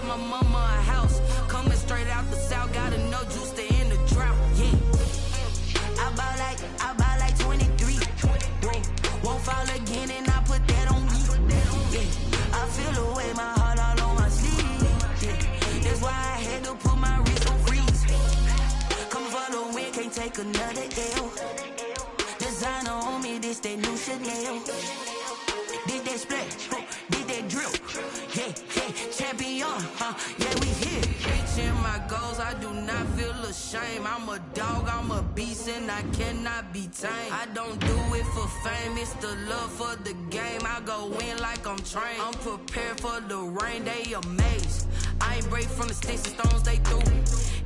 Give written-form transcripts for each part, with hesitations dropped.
caught my mama a house. Coming straight out the south, got enough juice to end the drought. Yeah. I buy like 23. Won't fall again and I put that on me. Yeah. I feel away, my heart all on my sleeve. Yeah. That's why I had to put my wrist on freeze. Come for the win, can't take another L. Designer on me, this that new Chanel. This that splash, this that drill. Yeah, champion, yeah, we here. Reaching my goals, I do not feel ashamed. I'm a dog, I'm a beast, and I cannot be tamed. I don't do it for fame, it's the love for the game. I go in like I'm trained. I'm prepared for the rain, they amazed. I ain't break from the sticks and stones they threw.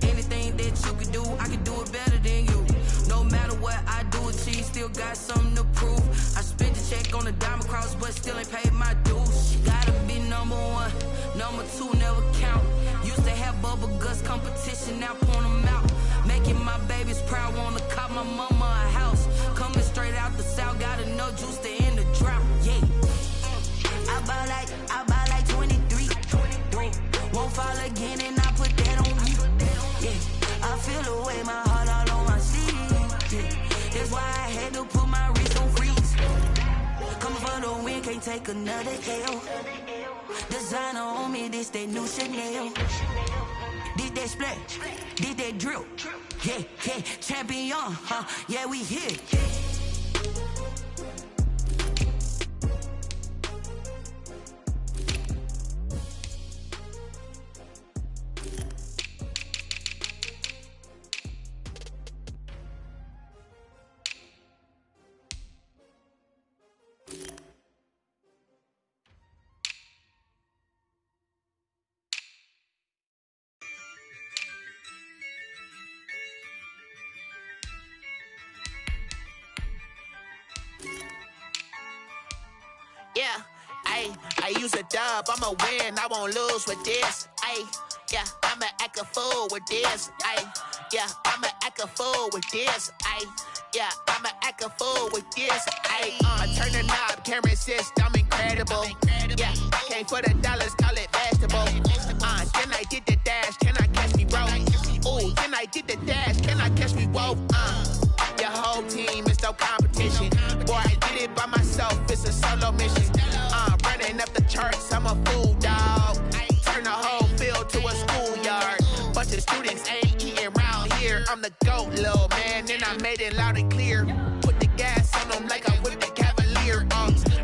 Anything that you can do, I can do it better than you. No matter what I do, achieve, still got something to prove. I spent the check on the diamond cross, but still ain't paid my dues. Gotta be number one, number two never count. Used to have bubble guts competition, now point them out. Making my babies proud, wanna cop my mama a house. Coming straight out the south, got enough juice to end the drought. Yeah, I buy like 23. Won't fall again and I put that on me. Yeah, I feel away, my heart all on my sleeve. Yeah, that's why I had to put my wrist on freeze. Coming for the win, can't take another L. Designer on me, this that new Chanel. This that splash, this that drill. Yeah, champion, yeah, we here. Yeah, I use a dub, I'ma win, I won't lose with this. Yeah, I'ma act a fool with this. Yeah, I'ma act a fool with this. Yeah, I'ma act a fool with this. I turn the knob, can't resist, I'm incredible. Yeah, came for the dollars, call it vegetable. Then I did the dash, can I catch me, bro? Ooh, then I did the dash, can I catch me, whoa? Your whole team is no competition. Boy, I did it by myself, it's a solo mission. Running up the charts, I'm a fool, dog. Turn the whole field to a schoolyard. Bunch of students ain't eating round here. I'm the GOAT, little man, and I made it loud and clear. Put the gas on them like I'm with the Cavalier.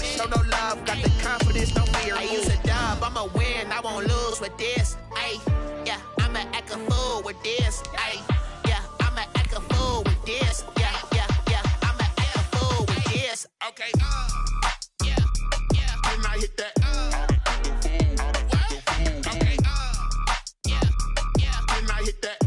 Show no love, got the confidence, no fear. I use a dub, I'ma win, I won't lose with this. Yeah, I'ma act a fool with this. Yeah, I'ma act a fool with this. Yeah, I'ma act a fool with this. Okay, yeah, when I hit that. Okay, yeah, when I hit that.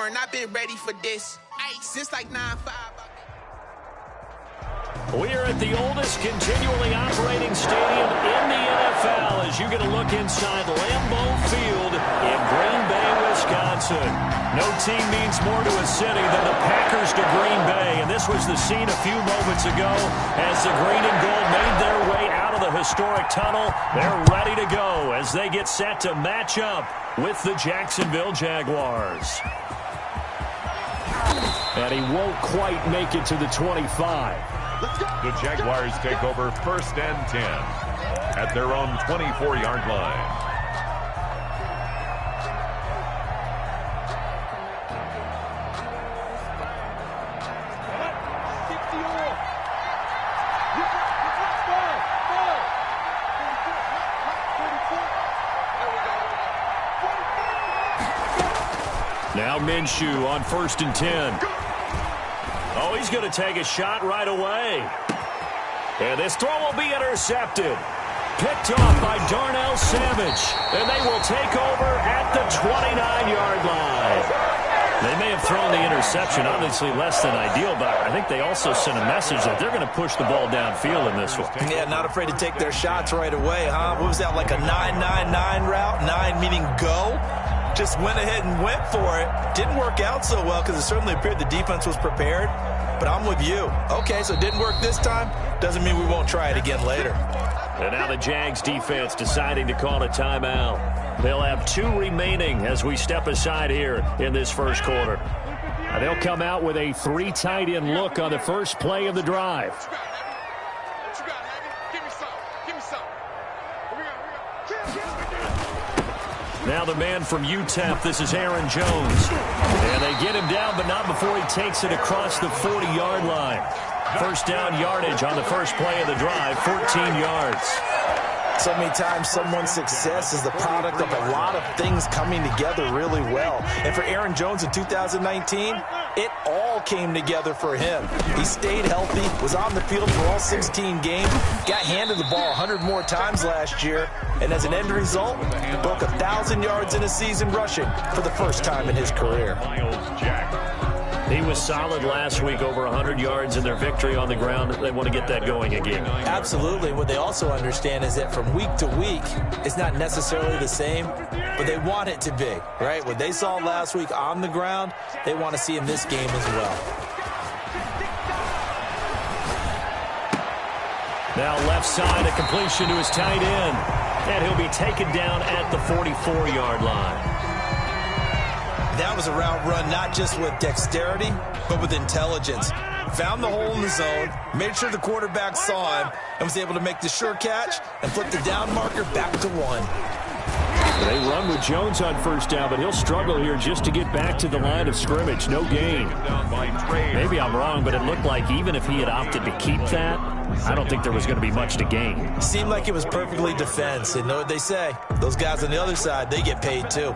I've been ready for this since like 9-5. We are at the oldest continually operating stadium in the NFL as you get a look inside Lambeau Field in Green Bay, Wisconsin. No team means more to a city than the Packers to Green Bay, and this was the scene a few moments ago as the green and gold made their way out of the historic tunnel. They're ready to go as they get set to match up with the Jacksonville Jaguars. And he won't quite make it to the 25. The Jaguars take over 1st and 10 at their own 24-yard line. Now Minshew on 1st and 10. Oh, he's going to take a shot right away. And this throw will be intercepted. Picked off by Darnell Savage. And they will take over at the 29-yard line. They may have thrown the interception, obviously less than ideal, but I think they also sent a message that they're going to push the ball downfield in this one. Yeah, not afraid to take their shots right away, huh? What was that, like a 9-9-9 route? 9 meaning go? Just went ahead and went for it. Didn't work out so well because it certainly appeared the defense was prepared. But I'm with you. Okay, so it didn't work this time. Doesn't mean we won't try it again later. And now the Jags defense deciding to call a timeout. They'll have 2 remaining as we step aside here in this first quarter. And they'll come out with a 3 tight end look on the first play of the drive. Now the man from UTEP, this is Aaron Jones. And they get him down, but not before he takes it across the 40-yard line. First down yardage on the first play of the drive, 14 yards. So many times someone's success is the product of a lot of things coming together really well. And for Aaron Jones in 2019, it all came together for him. He stayed healthy, was on the field for all 16 games, got handed the ball 100 more times last year, and as an end result, broke 1,000 yards in a season rushing for the first time in his career. He was solid last week, over 100 yards in their victory on the ground. They want to get that going again. Absolutely. What they also understand is that from week to week, it's not necessarily the same, but they want it to be, right? What they saw last week on the ground, they want to see in this game as well. Now left side, a completion to his tight end. And he'll be taken down at the 44-yard line. That was a route run not just with dexterity, but with intelligence. Found the hole in the zone, made sure the quarterback saw him, and was able to make the sure catch and flip the down marker back to 1. They run with Jones on first down, but he'll struggle here just to get back to the line of scrimmage. No gain. Maybe I'm wrong, but it looked like even if he had opted to keep that, I don't think there was going to be much to gain. Seemed like it was perfectly defense. And know what they say? Those guys on the other side, they get paid too.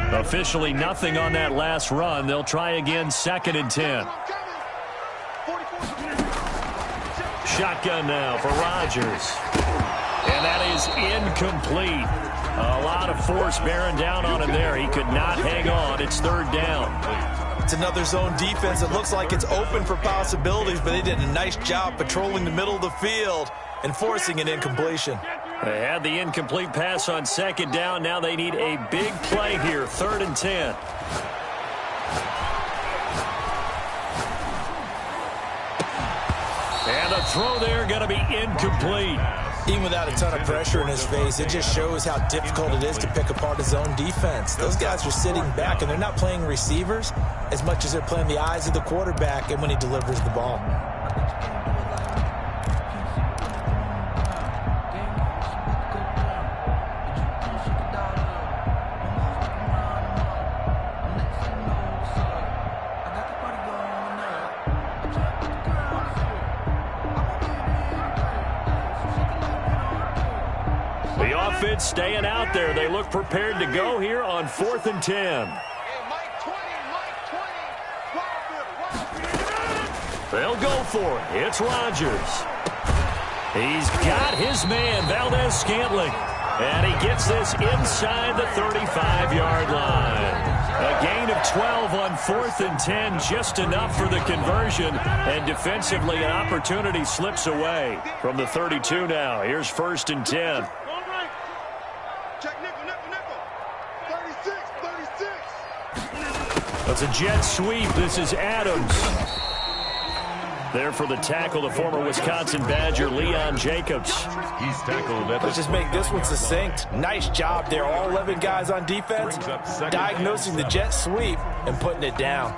Officially nothing on that last run. They'll try again, 2nd and 10. Shotgun now for Rodgers. And that is incomplete. A lot of force bearing down on him there. He could not hang on. It's 3rd down. It's another zone defense. It looks like it's open for possibilities, but they did a nice job patrolling the middle of the field and forcing an incompletion. They had the incomplete pass on 2nd down. Now they need a big play here, 3rd and 10. And the throw there going to be incomplete. Even without a ton of pressure in his face, it just shows how difficult it is to pick apart his own defense. Those guys are sitting back, and they're not playing receivers as much as they're playing the eyes of the quarterback and when he delivers the ball. Staying out there. They look prepared to go here on 4th and 10. They'll go for it. It's Rodgers. He's got his man, Valdez-Scantling. And he gets this inside the 35-yard line. A gain of 12 on 4th and 10, just enough for the conversion. And defensively, an opportunity slips away from the 32 now. Here's 1st and 10. It's a jet sweep. This is Adams. There for the tackle, the former Wisconsin Badger, Leon Jacobs. He's tackled at Let's just make this one succinct. Nice job there. All 11 guys on defense diagnosing the jet sweep and putting it down.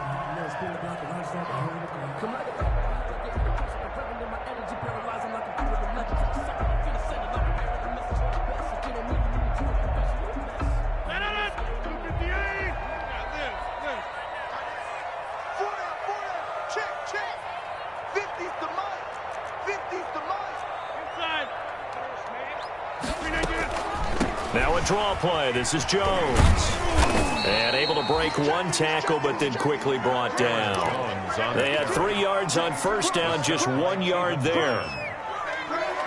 Now a draw play. This is Jones. And able to break one tackle, but then quickly brought down. They had 3 yards on first down, just 1 yard there.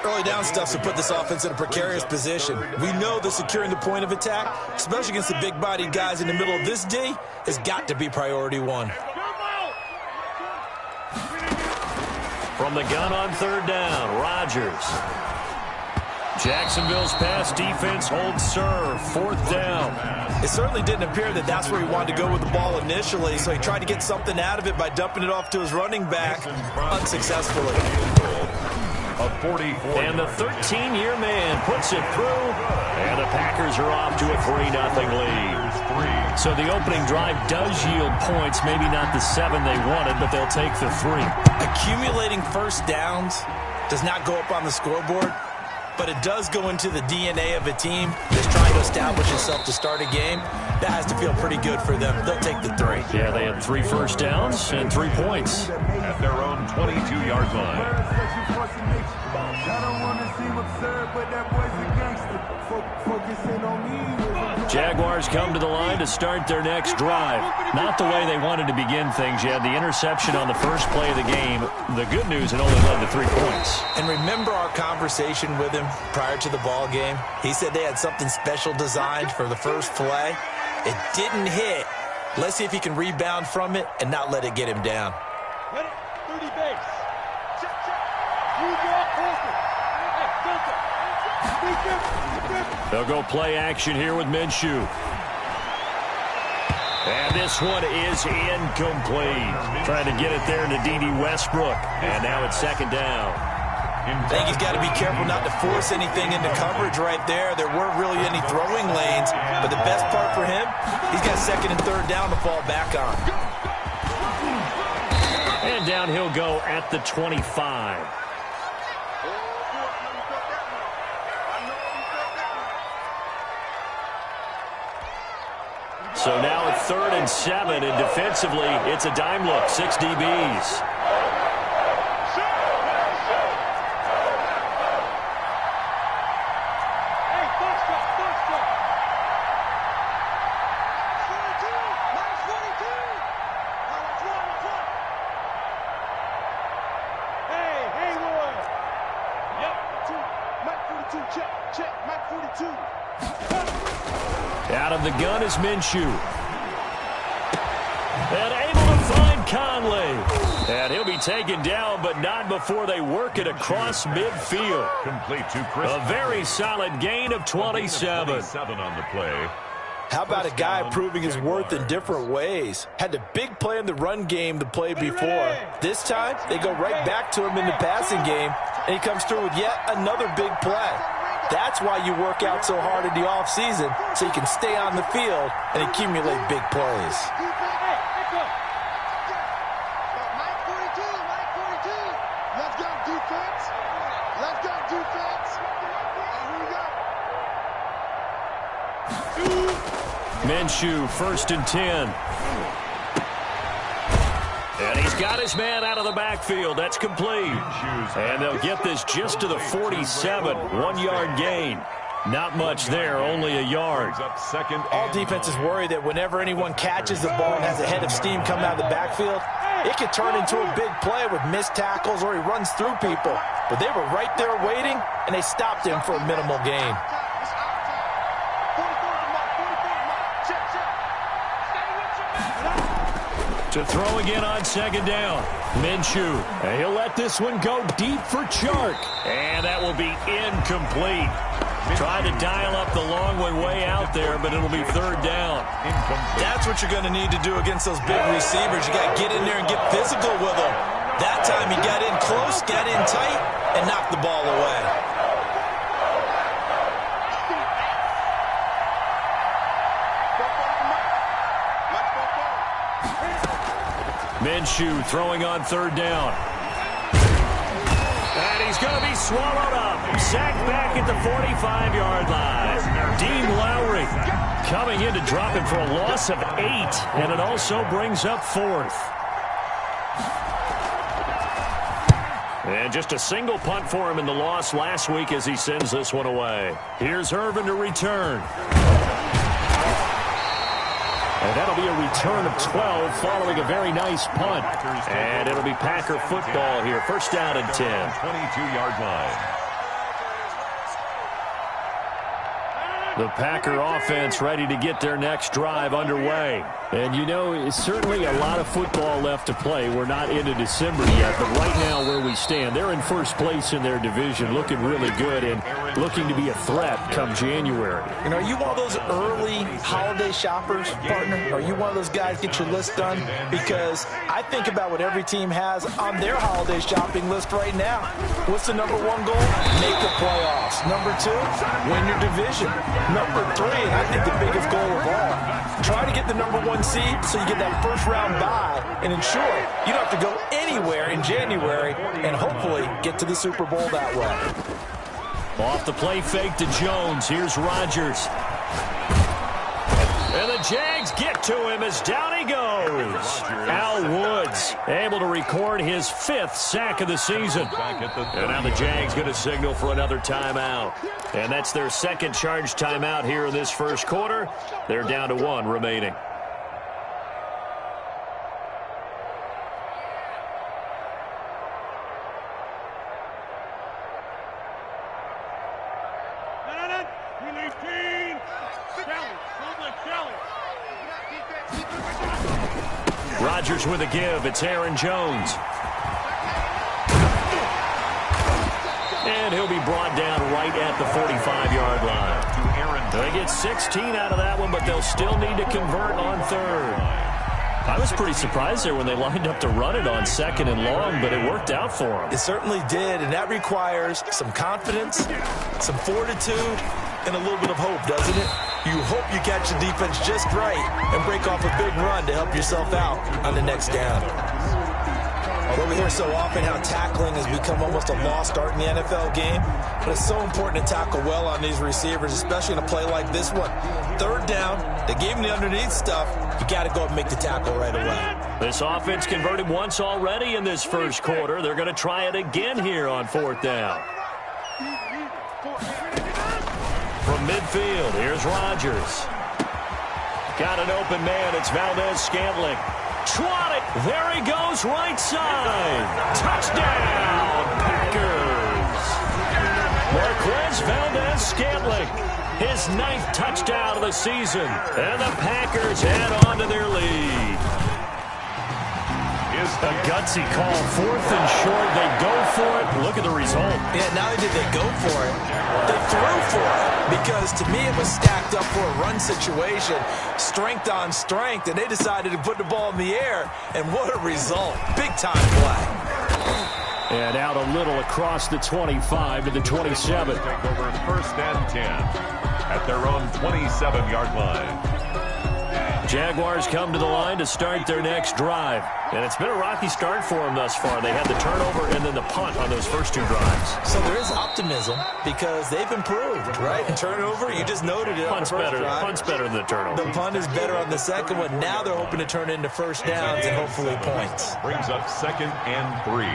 Early down stuff to put this offense in a precarious position. We know that securing the point of attack, especially against the big-bodied guys in the middle of this D, has got to be priority one. From the gun on third down, Rodgers. Jacksonville's pass defense holds serve. Fourth down. It certainly didn't appear that that's where he wanted to go with the ball initially, so he tried to get something out of it by dumping it off to his running back unsuccessfully. And the 13-year man puts it through, and the Packers are off to a 3-0 lead. So the opening drive does yield points, maybe not the 7 they wanted, but they'll take the 3. Accumulating first downs does not go up on the scoreboard, but it does go into the DNA of a team that's trying to establish itself to start a game. That has to feel pretty good for them. They'll take the 3. Yeah, they had 3 first downs and 3 points. At their own 22-yard line. Jaguars come to the line to start their next drive. Not the way they wanted to begin things. You had the interception on the first play of the game. The good news, it only led to 3 points. And remember our conversation with him prior to the ball game? He said they had something special designed for the first play. It didn't hit. Let's see if he can rebound from it and not let it get him down. 30 base. Check. You They'll go play action here with Minshew. And this one is incomplete. Trying to get it there to D.D. Westbrook. And now it's second down. I think he's got to be careful not to force anything into coverage right there. There weren't really any throwing lanes. But the best part for him, he's got second and third down to fall back on. And down he'll go at the 25. So now it's 3rd and 7, and defensively, it's a dime look, 6 DBs. Out of the gun is Minshew. And able to find Conley. And he'll be taken down, but not before they work it across midfield. Complete to Chris. A very solid gain of 27. 27 on the play. How about a guy proving his worth in different ways? Had a big play in the run game the play before. This time, they go right back to him in the passing game, and he comes through with yet another big play. That's why you work out so hard in the offseason, so you can stay on the field and accumulate big plays. Let's go, defense. Let's go, defense. Minshew, 1st and 10. And he's got his man out of the backfield. That's complete. And they'll get this just to the 47. 1-yard gain. Not much there, only a yard. All defenses worry that whenever anyone catches the ball and has a head of steam coming out of the backfield, it could turn into a big play with missed tackles or he runs through people. But they were right there waiting, and they stopped him for a minimal gain. To throw again on 2nd down. Minshew. And he'll let this one go deep for Chark. And that will be incomplete. Trying to dial up the long one way out there, but it'll be 3rd down. That's what you're going to need to do against those big receivers. You got to get in there and get physical with them. That time he got in close, got in tight, and knocked the ball away. Minshew throwing on 3rd down. And he's going to be swallowed up. Sacked back at the 45-yard line. Dean Lowry coming in to drop him for a loss of 8. And it also brings up 4th. And just a single punt for him in the loss last week as he sends this one away. Here's Irvin to return. And that'll be a return of 12 following a very nice punt. And it'll be Packer football here. 1st down and 10. 22-yard line. The Packer offense ready to get their next drive underway. And, you know, it's certainly a lot of football left to play. We're not into December yet, but right now where we stand, they're in first place in their division, looking really good and looking to be a threat come January. And are you one of those early holiday shoppers, partner? Are you one of those guys get your list done? Because I think about what every team has on their holiday shopping list right now. What's the number one goal? Make the playoffs. Number two, win your division. Number three, and I think the biggest goal of all, try to get the number one seed so you get that first round bye and ensure you don't have to go anywhere in January and hopefully get to the Super Bowl that way. Off the play fake to Jones. Here's Rodgers. And the Jags get to him as down he goes. Al Woods able to record his 5th sack of the season. And now the Jags going to signal for another timeout. And that's their second charge timeout here in this first quarter. They're down to 1 remaining. Rodgers with a give. It's Aaron Jones. And he'll be brought down right at the 45-yard line. They get 16 out of that one, but they'll still need to convert on third. I was pretty surprised there when they lined up to run it on 2nd and long, but it worked out for them. It certainly did, and that requires some confidence, some fortitude, and a little bit of hope, doesn't it? You hope you catch the defense just right and break off a big run to help yourself out on the next down. Although we hear so often how tackling has become almost a lost art in the NFL game, but it's so important to tackle well on these receivers, especially in a play like this one. 3rd down, they gave him the underneath stuff. You got to go and make the tackle right away. This offense converted once already in this first quarter. They're going to try it again here on 4th down. From midfield, here's Rodgers. Got an open man. It's Valdez-Scantling. Swatted. There he goes, right side. Touchdown, Packers. Marquez Valdez-Scantling. His 9th touchdown of the season. And the Packers head on to their lead. A gutsy call. 4th and short. They go for it. Look at the result. Yeah, not only did they go for it, they threw for it. Because to me, it was stacked up for a run situation. Strength on strength. And they decided to put the ball in the air. And what a result. Big-time play. And out a little across the 25 to the 27. Take over 1st and 10 at their own 27-yard line. Jaguars come to the line to start their next drive. And it's been a rocky start for them thus far. They had the turnover and then the punt on those first 2 drives. So there is optimism because they've improved, right? And turnover, you just noted it on the first drive. Punt's better than the turnover. The punt is better on the second one. Now they're hoping to turn it into first downs and hopefully points. Brings up 2nd and 3.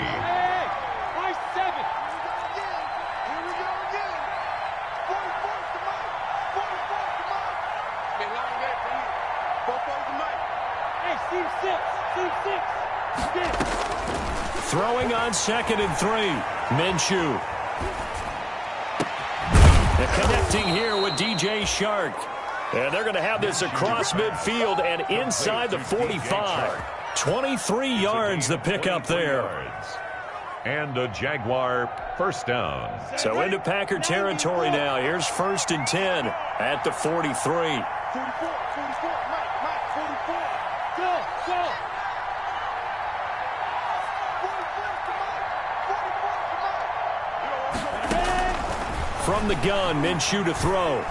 Throwing on 2nd and 3. Minshew. And connecting here with DJ Shark. And they're going to have this across midfield and inside the 45. 23 yards the pickup there. And a Jaguar first down. So into Packer territory now. Here's 1st and 10 at the 43. 44, Mike, 44. Go. From the gun, Minshew to throw.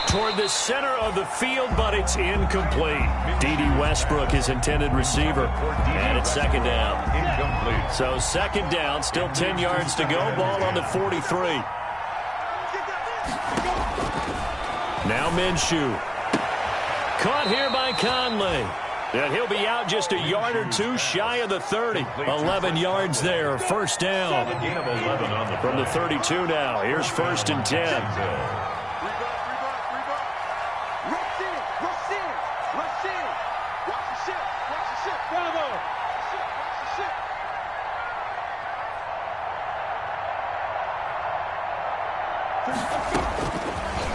Toward the center of the field, but it's incomplete. D.D. Westbrook, his intended receiver. And it's 2nd down. Incomplete. So 2nd down, still 10 yards to go. Ball on the 43. Now Minshew. Caught here by Conley. And he'll be out just a yard or 2 shy of the 30. 11 yards there, first down. Gain of 11 on the From the 32 now, here's 1st and 10.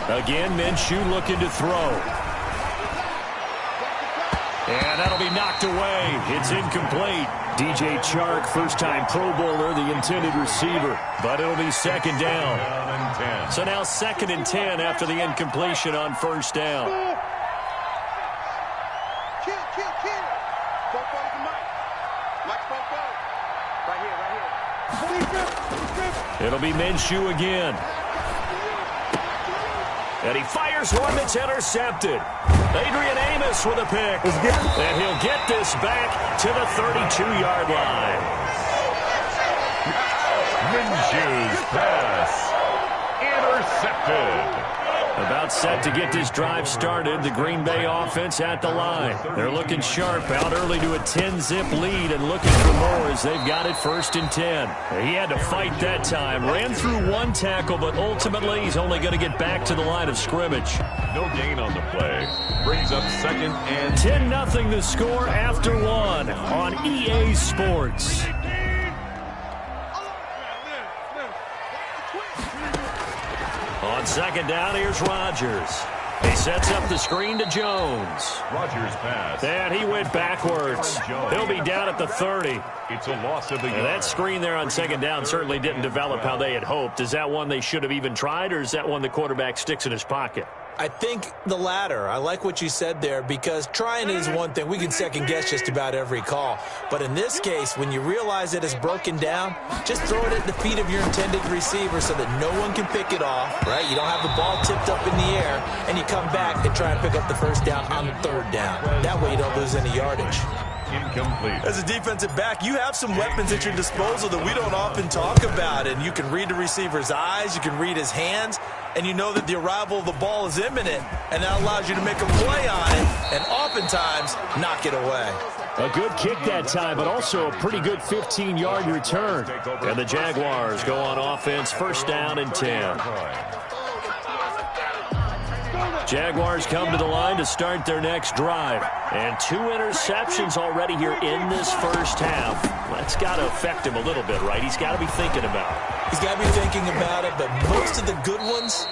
Again, Minshew looking to throw. And that'll be knocked away. It's incomplete. DJ Chark, first-time Pro Bowler, the intended receiver. But it'll be second down. So now 2nd and 10 after the incompletion on first down. It'll be Minshew again. And he fires one that's intercepted. Adrian Amos with a pick. And he'll get this back to the 32-yard line. Minshew's pass intercepted. About set to get this drive started. The Green Bay offense at the line. They're looking sharp, out early to a 10-zip lead and looking for more as they've got it 1st and 10. He had to fight that time. Ran through one tackle, but ultimately he's only going to get back to the line of scrimmage. No gain on the play. Brings up 2nd and 10-0 the score after one on EA Sports. On 2nd down, here's Rodgers. He sets up the screen to Jones. Rodgers pass. And he went backwards. He'll be down at the 30. It's a loss of the yard. That screen there on 2nd down certainly didn't develop how they had hoped. Is that one they should have even tried, or is that one the quarterback sticks in his pocket? I think the latter. I like what you said there, because trying is one thing. We can second-guess just about every call. But in this case, when you realize it is broken down, just throw it at the feet of your intended receiver so that no one can pick it off, right? You don't have the ball tipped up in the air, and you come back and try and pick up the first down on the 3rd down. That way you don't lose any yardage. Incomplete. As a defensive back, you have some weapons at your disposal that we don't often talk about, and you can read the receiver's eyes, you can read his hands, and you know that the arrival of the ball is imminent, and that allows you to make a play on it and oftentimes knock it away. A good kick that time, but also a pretty good 15-yard return. And the Jaguars go on offense, 1st down and 10. Jaguars come to the line to start their next drive. And 2 interceptions already here in this first half. That's got to affect him a little bit, right? He's got to be thinking about it. He's got to be thinking about it, but most of the good ones,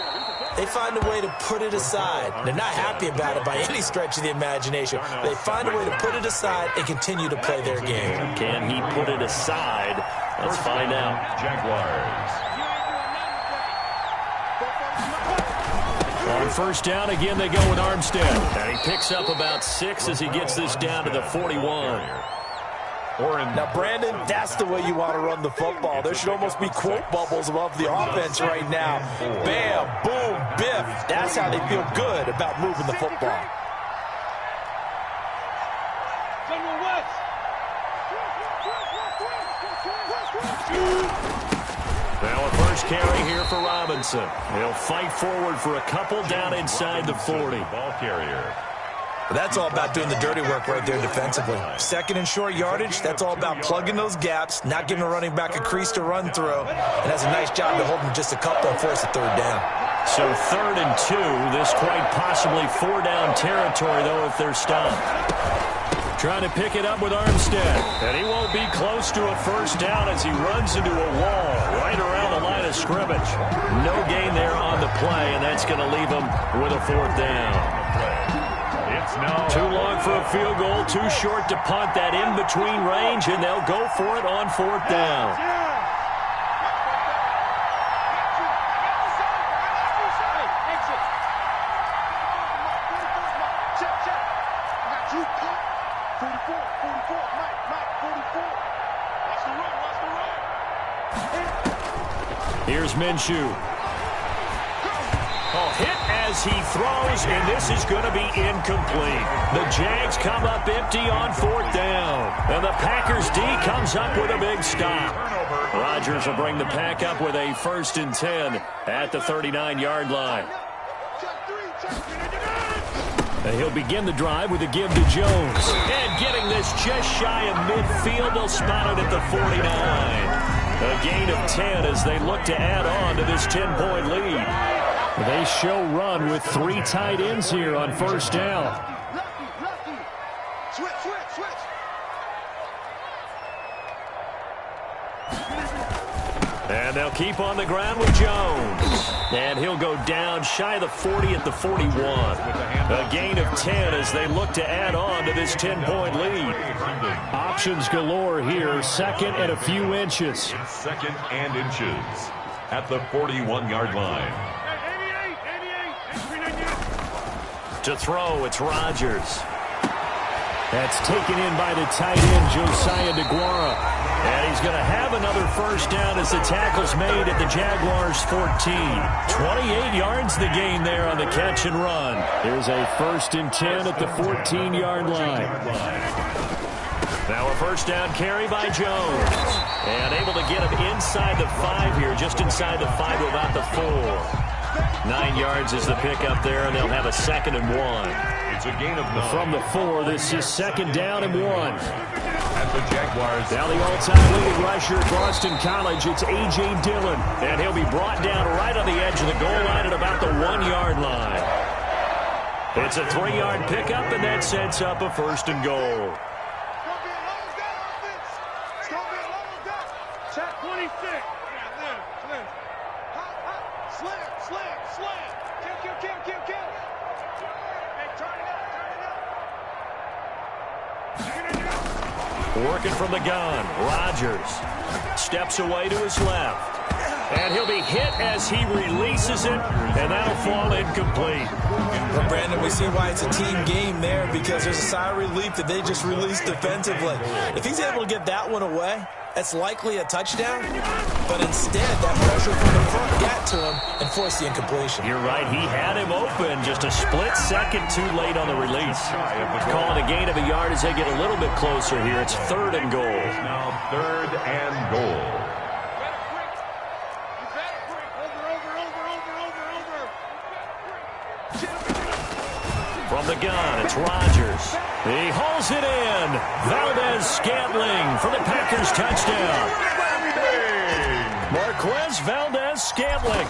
they find a way to put it aside. They're not happy about it by any stretch of the imagination. They find a way to put it aside and continue to play their game. Can he put it aside? Let's find out. Jaguars. On 1st down, again, they go with Armstead. And he picks up about 6 as he gets this down to the 41. Now, Brandon, that's the way you want to run the football. There should almost be quote bubbles above the offense right now. Bam, boom, biff. That's how they feel good about moving the football. Now a first carry here for Robinson. He'll fight forward for a couple down inside the 40. Ball carrier. But that's all about doing the dirty work right there defensively. 2nd and short yardage, that's all about plugging those gaps, not giving a running back a crease to run through, and has a nice job to hold him just a couple and force a 3rd down. So 3rd and 2, this quite possibly 4-down territory, though, if they're stopped. Trying to pick it up with Armstead, and he won't be close to a first down as he runs into a wall right around the line of scrimmage. No gain there on the play, and that's going to leave him with a 4th down. Too long for a field goal, too short to punt. That in-between range, and they'll go for it on 4th down. Here's Minshew. Hit as he throws, and this is going to be incomplete. The Jags come up empty on 4th down, and the Packers D comes up with a big stop. Rodgers will bring the Pack up with a 1st and 10 at the 39-yard line. And he'll begin the drive with a give to Jones. And getting this just shy of midfield, they'll spot it at the 49. A gain of 10 as they look to add on to this 10-point lead. They show run with 3 tight ends here on 1st down. And they'll keep on the ground with Jones. And he'll go down shy of the 40 at the 41. A gain of 10 as they look to add on to this 10-point lead. Options galore here. Second and a few inches. Second and inches at the 41-yard line. To throw, it's Rodgers. That's taken in by the tight end, Josiah DeGuara. And he's going to have another first down as the tackle's made at the Jaguars' 14. 28 yards the gain there on the catch and run. Here's a 1st and 10 at the 14-yard line. Now a first down carry by Jones. And able to get him inside the 5 here, just inside the 5 to about the 4. 9 yards is the pickup there, and they'll have a 2nd and 1. It's a gain of 9. From the 4, this is 2nd down and 1. At the Jaguars. Now the all-time leading rusher at Boston College, it's A.J. Dillon. And he'll be brought down right on the edge of the goal line at about the 1-yard line. It's a 3-yard pickup, and that sets up a 1st and goal. Check 26. Working from the gun, Rodgers steps away to his left. And he'll be hit as he releases it, and that'll fall incomplete. Well, Brandon, we see why it's a team game there, because there's a sigh of relief that they just released defensively. If he's able to get that one away, that's likely a touchdown. But instead, that pressure from the front got to him and forced the incompletion. You're right. He had him open just a split second too late on the release. Call it a gain of a yard as they get a little bit closer here. It's 3rd and goal. Now 3rd and goal. From the gun, it's Rodgers. He hauls it in. Valdez-Scantling for the Packers touchdown. Marquez Valdez-Scantling,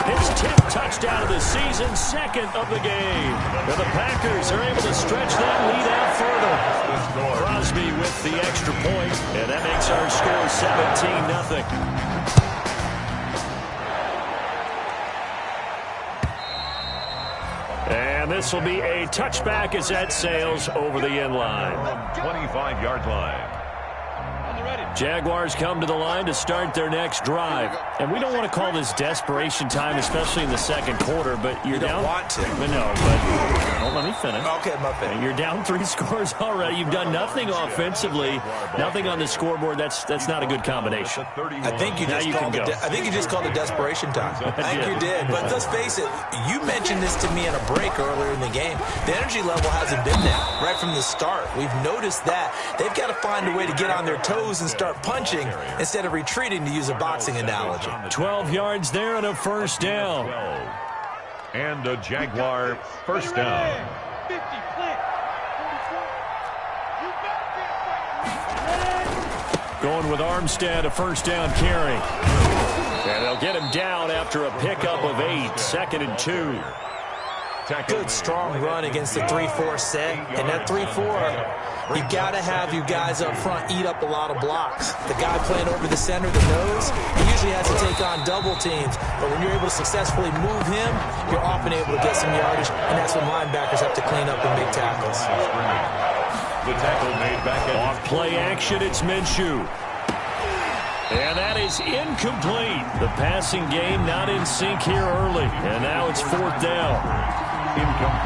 his 10th touchdown of the season, 2nd of the game. Now the Packers are able to stretch that lead out further. Crosby with the extra point, and that makes our score 17-0. And this will be a touchback as that sails over the end line. 25-yard line. Jaguars come to the line to start their next drive. And we don't want to call this desperation time, especially in the 2nd quarter, but you're down. You don't want to. No, but don't let me finish. Okay, my bad. You're down 3 scores already. You've done nothing offensively, nothing on the scoreboard. That's not a good combination. I think you just called it desperation time. I think you did. But let's face it, you mentioned this to me in a break earlier in the game. The energy level hasn't been there right from the start. We've noticed that. They've got to find a way to get on their toes and start punching instead of retreating, to use a boxing analogy. 12 yards there and a first down. And a Jaguar first down. Going with Armstead, a first down carry. And they'll get him down after a pickup of 8, 2nd and 2. Good, strong run against the 3-4 set. And that 3-4, you got to have you guys up front eat up a lot of blocks. The guy playing over the center, the nose, he usually has to take on double teams. But when you're able to successfully move him, you're often able to get some yardage. And that's when linebackers have to clean up and make tackles. The tackle made back at off play action, it's Minshew. And that is incomplete. The passing game not in sync here early. And now it's 4th down.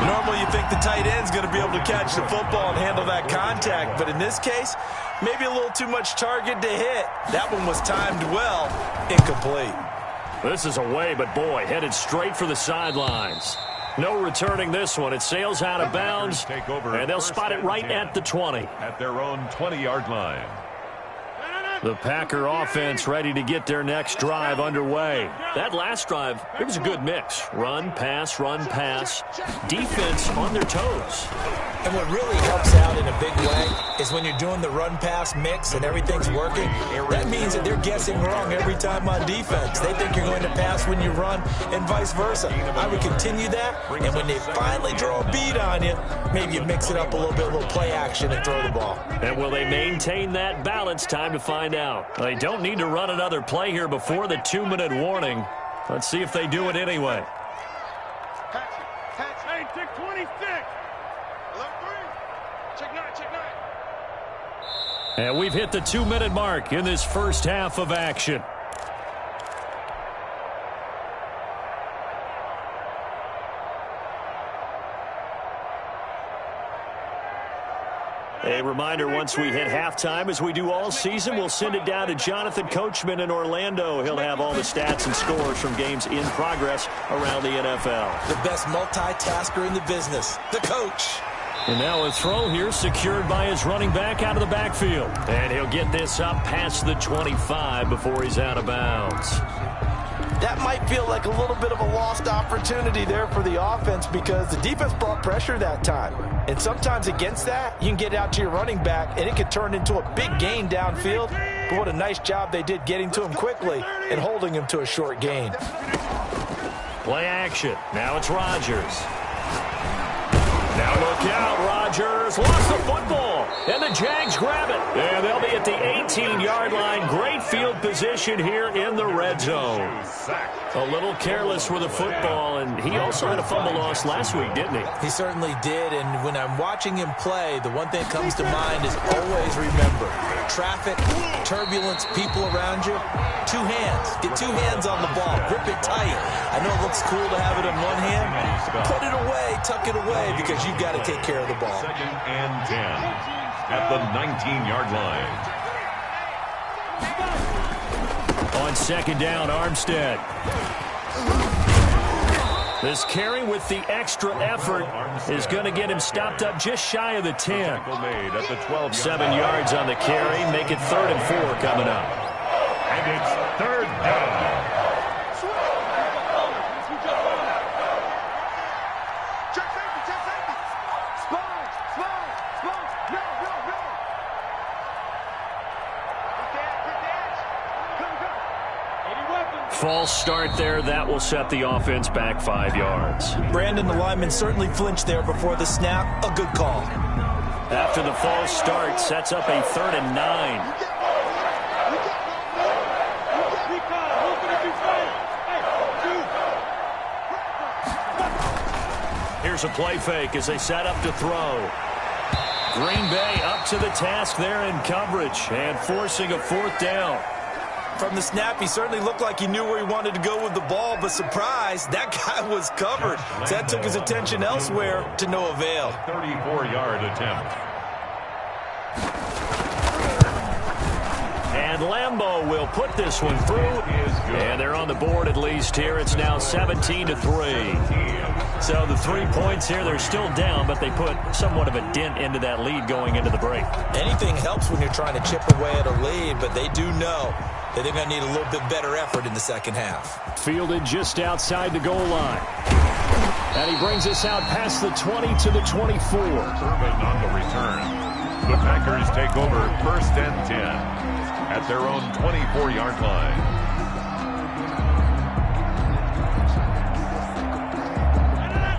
Normally you think the tight end's going to be able to catch the football and handle that contact, but in this case, maybe a little too much target to hit. That one was timed well, incomplete. This is away, but boy, headed straight for the sidelines. No returning this one. It sails out of bounds, and they'll spot it right at the 20. At their own 20-yard line. The Packer offense ready to get their next drive underway. That last drive, it was a good mix. Run, pass, defense on their toes. And what really helps out in a big way is when you're doing the run-pass mix and everything's working, that means that they're guessing wrong every time on defense. They think you're going to pass when you run and vice versa. I would continue that, and when they finally draw a beat on you, maybe you mix it up a little play action and throw the ball. And will they maintain that balance? Time to find out. They don't need to run another play here before the 2-minute warning. Let's see if they do it anyway. Hey, take 26. Check 9, check 9. And we've hit the 2-minute mark in this first half of action. A reminder, once we hit halftime, as we do all season, we'll send it down to Jonathan Coachman in Orlando. He'll have all the stats and scores from games in progress around the NFL. The best multitasker in the business, the coach. And now a throw here secured by his running back out of the backfield. And he'll get this up past the 25 before he's out of bounds. That might feel like a little bit of a lost opportunity there for the offense because the defense brought pressure that time. And sometimes against that, you can get out to your running back, and it could turn into a big gain downfield. But what a nice job they did getting to him quickly and holding him to a short gain. Play action. Now it's Rodgers. Now look out, Rodgers lost the football, and the Jags grab it. And they'll be at the 18-yard line. Great field position here in the red zone. A little careless with the football, and he also had a fumble loss last week, didn't he? He certainly did, and when I'm watching him play, the one thing that comes to mind is always remember, traffic, turbulence, people around you, two hands. Get two hands on the ball. Grip it tight. I know it looks cool to have it in one hand. Put it away, tuck it away, because you've got to take care of the ball. 2nd and 10 at the 19-yard line. On 2nd down, Armstead. This carry with the extra effort is going to get him stopped up just shy of the 10. 7 yards on the carry. Make it 3rd and 4 coming up. And it's 3rd down. False start there. That will set the offense back 5 yards. Brandon, the lineman, certainly flinched there before the snap. A good call. After the false start, sets up a 3rd and 9. Here's a play fake as they set up to throw. Green Bay up to the task there in coverage and forcing a 4th down. From the snap, he certainly looked like he knew where he wanted to go with the ball, but surprise, that guy was covered. So that took his attention elsewhere to no avail. 34-yard attempt. And Lambeau will put this one through. And they're on the board at least here. It's now 17-3. So the 3 points here, they're still down, but they put somewhat of a dent into that lead going into the break. Anything helps when you're trying to chip away at a lead, but they do know that they're going to need a little bit better effort in the second half. Fielded just outside the goal line. And he brings us out past the 20 to the 24. Urban on the return. The Packers take over 1st and 10 at their own 24-yard line.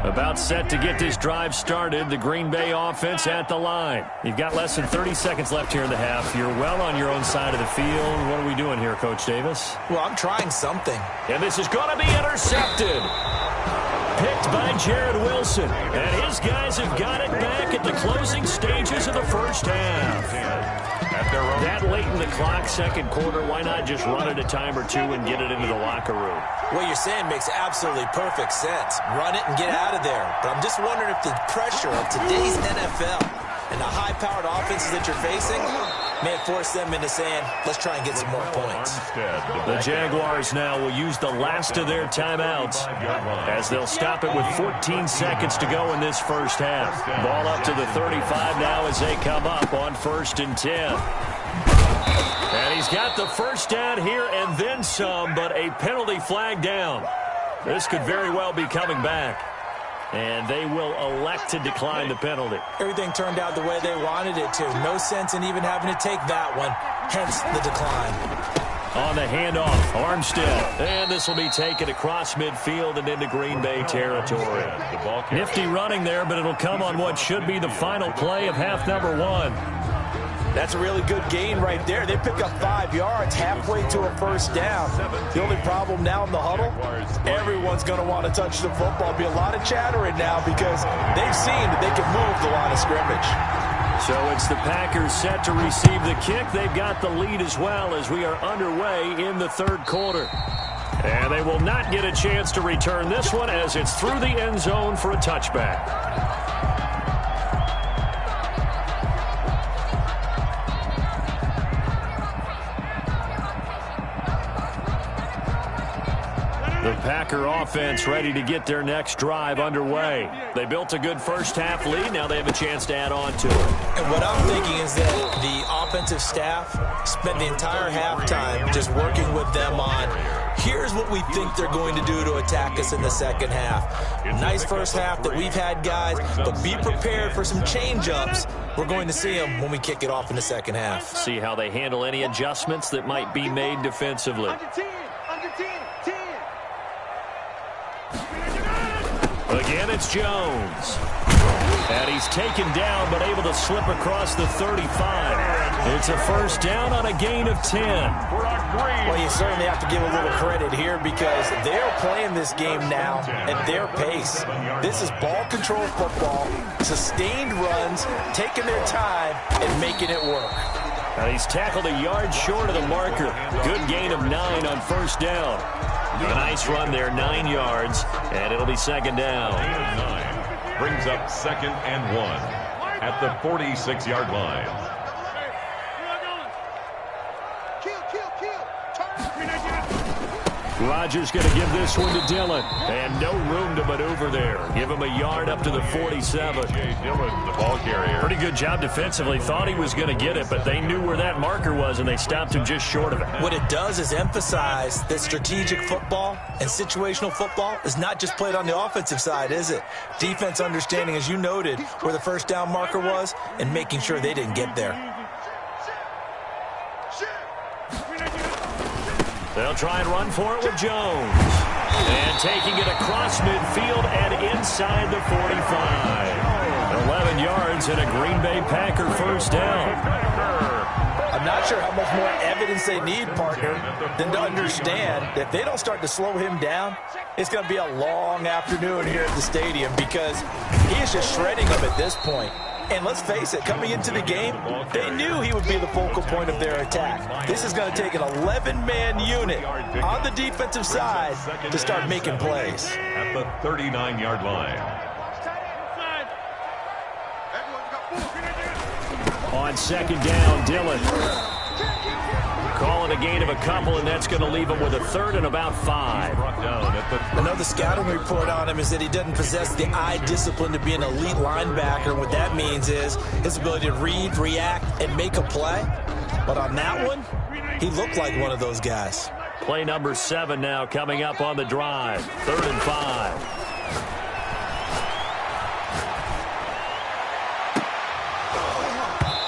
About set to get this drive started. The Green Bay offense at the line. You've got less than 30 seconds left here in the half. You're well on your own side of the field. What are we doing here, Coach Davis? Well, I'm trying something. And this is going to be intercepted. Picked by Jared Wilson. And his guys have got it back at the closing stages of the first half. That late in the clock, second quarter, why not just run it a time or two and get it into the locker room? What you're saying makes absolutely perfect sense. Run it and get out of there. But I'm just wondering if the pressure of today's NFL and the high-powered offenses that you're facing may force them into saying, let's try and get some more points. The Jaguars now will use the last of their timeouts as they'll stop it with 14 seconds to go in this first half. Ball up to the 35 now as they come up on 1st and 10. And he's got the first down here and then some, but a penalty flag down. This could very well be coming back. And they will elect to decline the penalty. Everything turned out the way they wanted it to. No sense in even having to take that one, hence the decline. On the handoff, Armstead. And this will be taken across midfield and into Green Bay territory. Nifty running there, but it'll come on what should be the final play of half number 1. That's a really good gain right there. They pick up 5 yards halfway to a first down. The only problem now in the huddle, everyone's going to want to touch the football. Be a lot of chattering now because they've seen that they can move the line of scrimmage. So it's the Packers set to receive the kick. They've got the lead as well as we are underway in the third quarter. And they will not get a chance to return this one as it's through the end zone for a touchback. The Packer offense ready to get their next drive underway. They built a good first half lead. Now they have a chance to add on to it. And what I'm thinking is that the offensive staff spent the entire halftime just working with them on, here's what we think they're going to do to attack us in the second half. Nice first half that we've had, guys, but be prepared for some change-ups. We're going to see them when we kick it off in the second half. See how they handle any adjustments that might be made defensively. Under 10. Again, it's Jones. And he's taken down, but able to slip across the 35. It's a first down on a gain of 10. Well, you certainly have to give a little credit here because they're playing this game now at their pace. This is ball control football, sustained runs, taking their time and making it work. And he's tackled a yard short of the marker. Good gain of 9 on first down. A nice run there, 9 yards, and it'll be second down. 9 brings up 2nd and 1 at the 46-yard line. Rodgers going to give this one to Dillon. And no room to maneuver there. Give him a yard up to the 47. Dillon, the ball carrier. Pretty good job defensively. Thought he was going to get it, but they knew where that marker was, and they stopped him just short of it. What it does is emphasize that strategic football and situational football is not just played on the offensive side, is it? Defense understanding, as you noted, where the first down marker was and making sure they didn't get there. They'll try and run for it with Jones. And taking it across midfield and inside the 45. 11 yards and a Green Bay Packer first down. I'm not sure how much more evidence they need, partner, than to understand that if they don't start to slow him down, it's going to be a long afternoon here at the stadium because he is just shredding them at this point. And let's face it, coming into the game, they knew he would be the focal point of their attack. This is going to take an 11-man unit on the defensive side to start making plays. At the 39-yard line. On second down, Dillon. Calling a gain of a couple, and that's going to leave him with a third and about 5. Another scouting report on him is that he doesn't possess the eye discipline to be an elite linebacker. What that means is his ability to read, react, and make a play. But on that one, he looked like one of those guys. Play number 7 now coming up on the drive. 3rd and 5.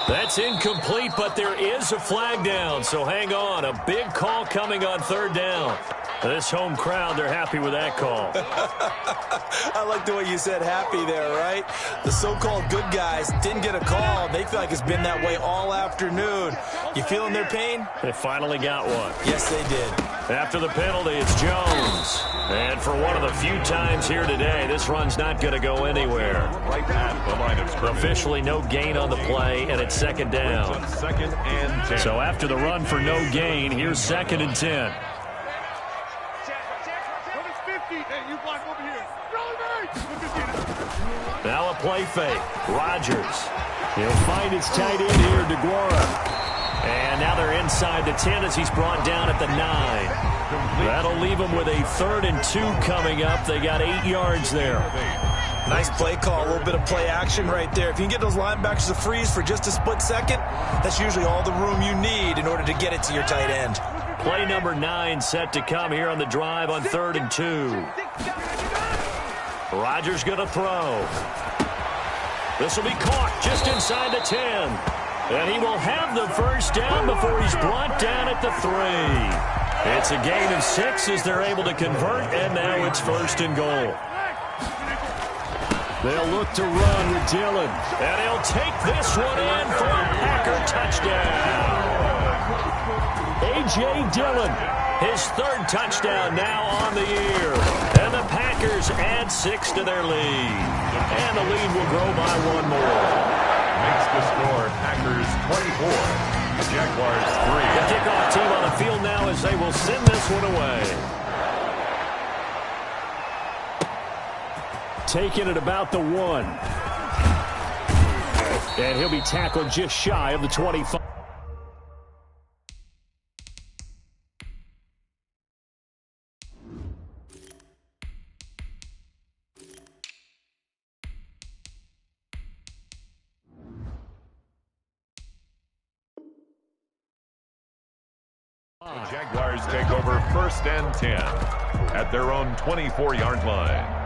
That's incomplete, but there is a flag down, so hang on. A big call coming on 3rd down. This home crowd, they're happy with that call. I like the way you said happy there, right? The so-called good guys didn't get a call. They feel like it's been that way all afternoon. You feeling their pain? They finally got one. Yes, they did. After the penalty, it's Jones. And for one of the few times here today, this run's not going to go anywhere. Right at the line of scrimmage. Officially no gain on the play, and it's 2nd down. 2nd and 10. So after the run for no gain, here's 2nd and 10. Now a play fake. Rodgers. He'll find his tight end here, DeGuara. And now they're inside the 10 as he's brought down at the 9. That'll leave him with a 3rd and 2 coming up. They got 8 yards there. Nice play call, a little bit of play action right there. If you can get those linebackers to freeze for just a split second, that's usually all the room you need in order to get it to your tight end. Play number 9 set to come here on the drive on 3rd and 2. Rodgers going to throw. This will be caught just inside the 10. And he will have the first down before he's brought down at the 3. It's a gain of 6 as they're able to convert, and now it's 1st and goal. They'll look to run with Dillon. And he'll take this one in for a Packer touchdown. A.J. Dillon, his third touchdown now on the year. And the Packers add 6 to their lead. And the lead will grow by 1 more. Makes the score Packers 24, Jaguars 3. The kickoff team on the field now as they will send this one away. Taking it about the 1. And he'll be tackled just shy of the 25. The Jaguars take over 1st and 10 at their own 24-yard line.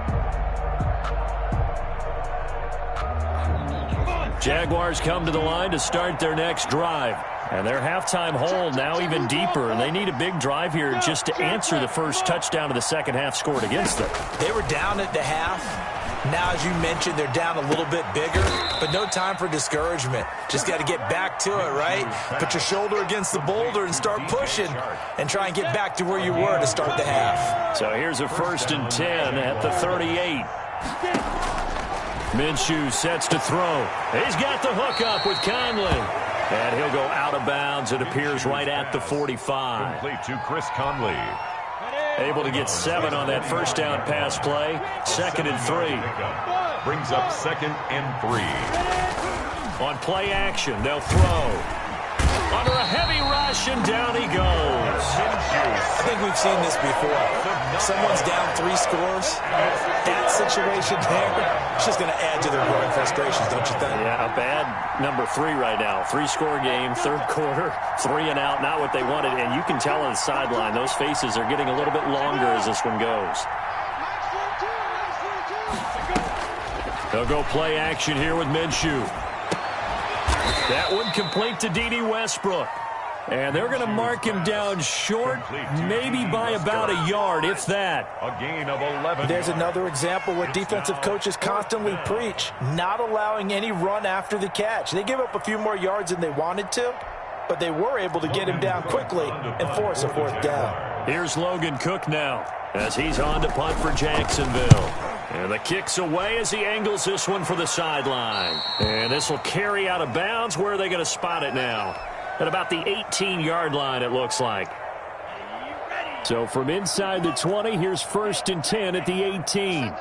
Jaguars come to the line to start their next drive. And their halftime hole now even deeper. And they need a big drive here just to answer the first touchdown of the second half scored against them. They were down at the half. Now, as you mentioned, they're down a little bit bigger, but no time for discouragement. Just got to get back to it, right? Put your shoulder against the boulder and start pushing and try and get back to where you were to start the half. So here's a 1st and 10 at the 38. Minshew sets to throw. He's got the hook up with Conley. And he'll go out of bounds. It appears right at the 45. Complete to Chris Conley. Able to get 7 on that first down pass play. 2nd and 3. Brings up 2nd and 3. On play action, they'll throw. Under a heavy rush, and down he goes. I think we've seen this before. Someone's down 3 scores. That situation there, it's just going to add to their growing frustrations, don't you think? Yeah, a bad number 3 right now. 3-score game, 3rd quarter, 3 and out, not what they wanted. And you can tell on the sideline, those faces are getting a little bit longer as this one goes. They'll go play action here with Minshew. That one complete to D.D. Westbrook. And they're going to mark him down short, maybe by about a yard, if that. A gain of 11. There's another example what defensive coaches constantly preach, not allowing any run after the catch. They gave up a few more yards than they wanted to, but they were able to get him down quickly and force a 4th down. Here's Logan Cook now as he's on to punt for Jacksonville. And the kick's away as he angles this one for the sideline. And this will carry out of bounds. Where are they going to spot it now? At about the 18-yard line, it looks like. So from inside the 20, here's 1st and 10 at the 18.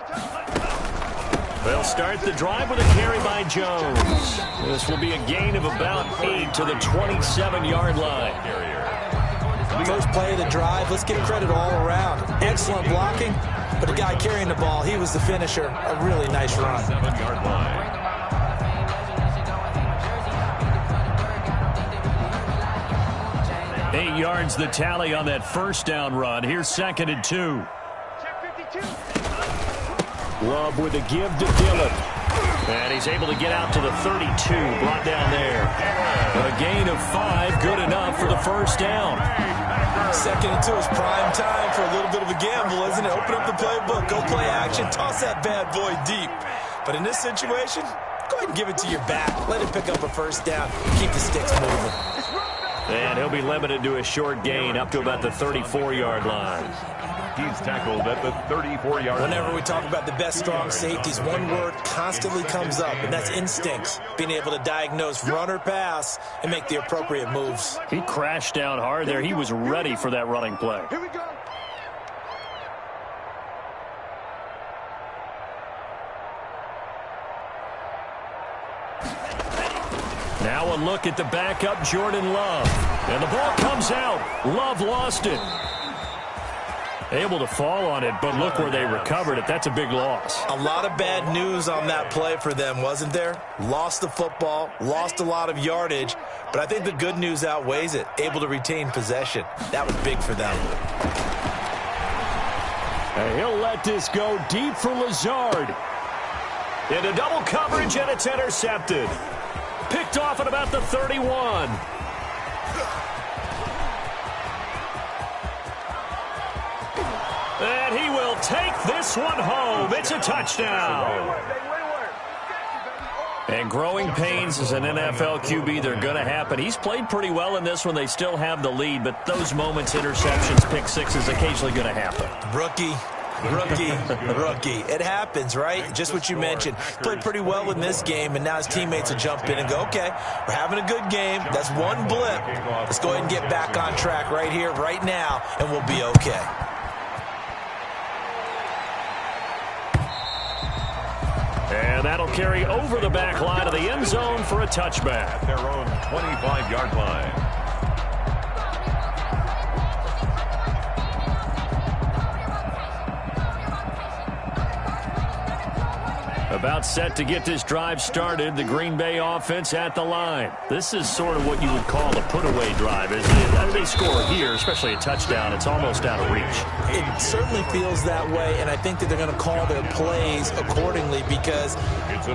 They'll start the drive with a carry by Jones. This will be a gain of about 8 to the 27-yard line. First play of the drive, let's give credit all around. Excellent blocking, but the guy carrying the ball, he was the finisher. A really nice run. 7-yard line. Eight yards the tally on that first down run. Here's 2nd and 2. Love with a give to Dillon. And he's able to get out to the 32, brought down there. A gain of 5, good enough for the first down. 2nd and 2 is prime time for a little bit of a gamble, isn't it? Open up the playbook, go play action, toss that bad boy deep. But in this situation, go ahead and give it to your back. Let him pick up a 1st down. Keep the sticks moving. And he'll be limited to a short gain up to about the 34-yard line. He's tackled at the 34-yard line. Whenever we talk about the best strong safeties, one word constantly comes up, and that's instincts. Being able to diagnose run or pass and make the appropriate moves. He crashed down hard there. He was ready for that running play. Here we go. Now a look at the backup, Jordan Love. And the ball comes out. Love lost it. Able to fall on it, but look where they recovered it. That's a big loss. A lot of bad news on that play for them, wasn't there? Lost the football, lost a lot of yardage, but I think the good news outweighs it. Able to retain possession. That was big for them. And he'll let this go deep for Lazard. Into double coverage, and it's intercepted. Picked off at about the 31. And he will take this one home. It's a touchdown. And growing pains as an NFL QB, they're going to happen. He's played pretty well in this one. They still have the lead, but those moments, interceptions, pick sixes, occasionally going to happen. Rookie. It happens, right? Just what you mentioned. Played pretty well in this game, and now his teammates will jump in and go, okay, we're having a good game. That's one blip. Let's go ahead and get back on track right here, right now, and we'll be okay. And that'll carry over the back line of the end zone for a touchback. At their own 25-yard line. About set to get this drive started, the Green Bay offense at the line. This is sort of what you would call a put-away drive, isn't it? They score here, especially a touchdown. It's almost out of reach. It certainly feels that way, and I think that they're going to call their plays accordingly because